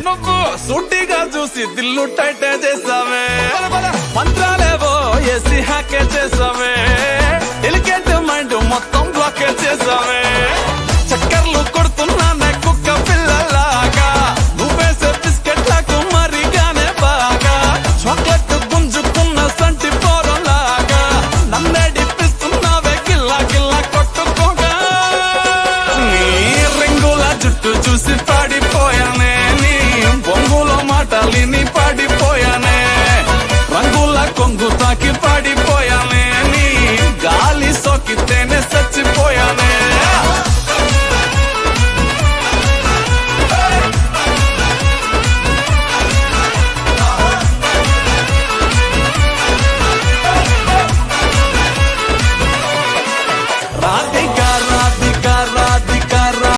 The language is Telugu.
నువ్వు సూటిగా చూసి దిల్లు టైట్ చేసావే మంత్రాలేవో ఏసి హ్యాకే చేసావే డెలికేట్ మైండ్ మొత్తం బ్లాకే చేసావే చక్కర్లు కొడుతున్నానే కుక్క పిల్లలాగా నువ్వేసే బిస్కెట్లకు మరిగానే బాగా చాక్లెట్ గుంజుకున్న సంటి పోరలాగా నన్నేడిపిస్తున్నావే గిల్లా గిల్లా కొట్టుకోగా నీ రింగుల జుట్టు చూసి పాడిపోయానే నీ బొంగులో మాటలిని పాడిపోయానే రంగుల కొంగు తాకి